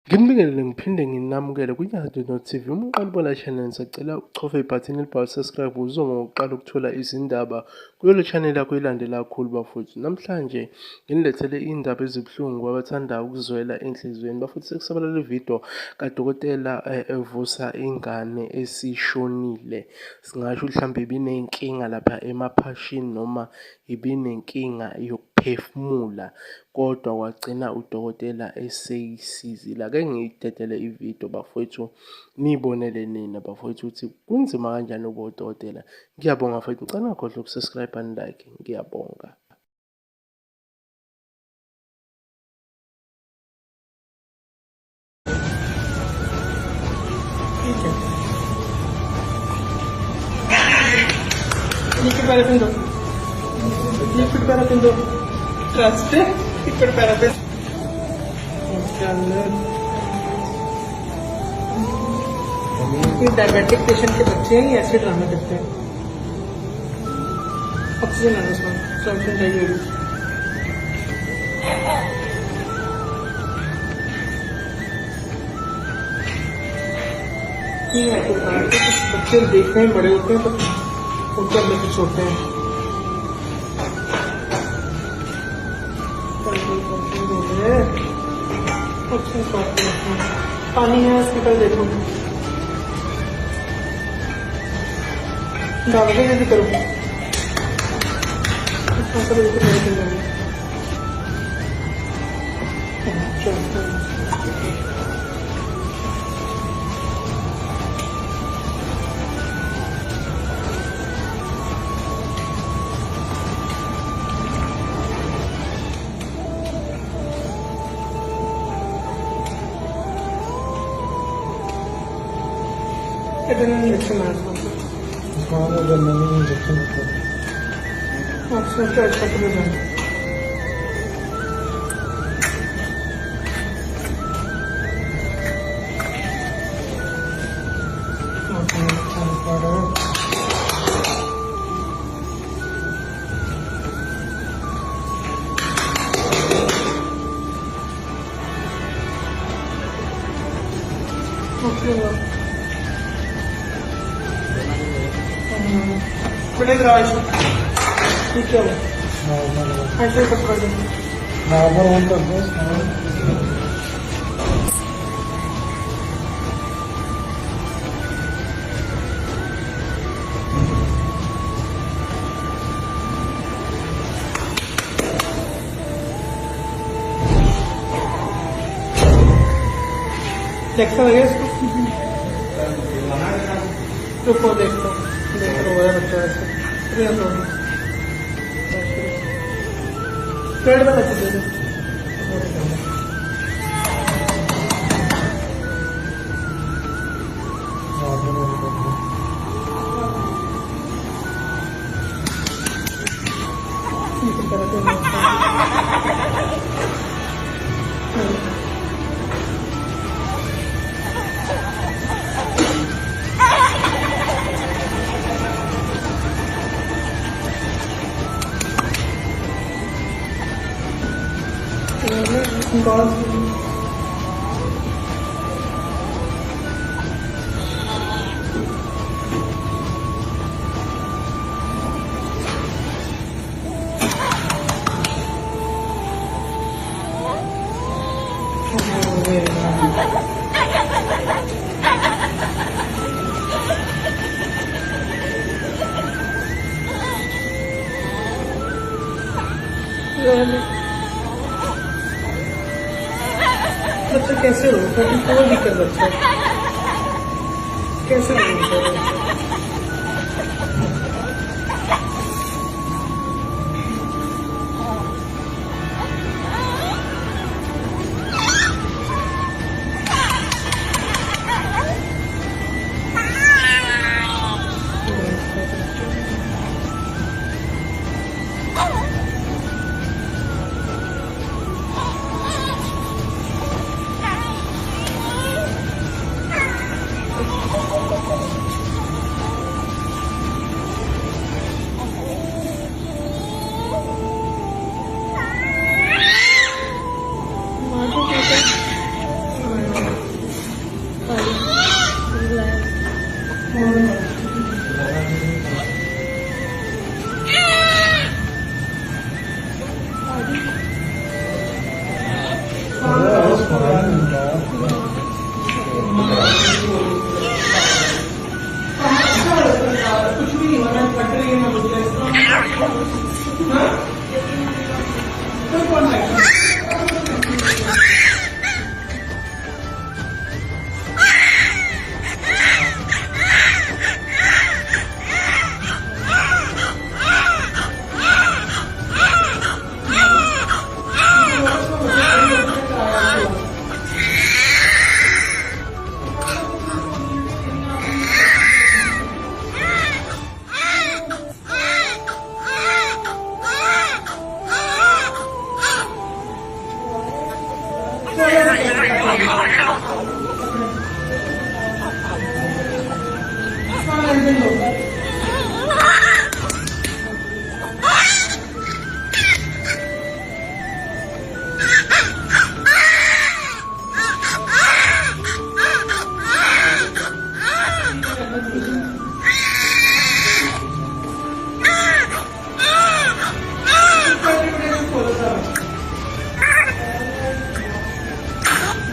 Nginibingelele ngiphinde nginamukele kwiNyanda TV umqalibona channel. Sacela uchofe ibhathini elibhalwe subscribe uzoma ngokuqala ukuthola izindaba kulelo channel yakho ilandela kakhulu bafowethu. Namhlanje nginilethele indaba ezibuhlungu abathanda ukuzwela enhlizweni bafowethu. Sekusabalala ividiyo kadokotela Evusa ingane esishonile. Singasho mhlawumbe ibinenkinga lapha emaphashini noma ibinenkinga yokuphefumula, kodwa wagcina udokotela eseyisizile. Ake ngiyidedele ividiyo bafowethu niyibonele nina bafowethu ukuthi kunzima kanjani ukuba udokotela. Ngiyabonga bafowethu, ngicela ngakhohlwa ukusubscribe and like. Ngiyabonga. ये diabetic patient के बच्चे हैं, ऐसे drama करते हैं। Oxygen आना solution चाहिए। बच्चे देखने में बड़े होते हैं तो उनके अंदर कुछ होते हैं। पानी है हॉस्पिटल, देखो दावत भी करो। इंजेक्शन राज ठीक है ऐसे पकड़ नॉर्मल वन कर दो। देखता लगे इसको देखता देख लो बच्चा ऐसे पेड़ में बच्चे दे दो। बच्चा कैसे रो कोई दिक्कत बच्चा कैसे रो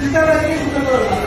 Kita lagi bukan orang.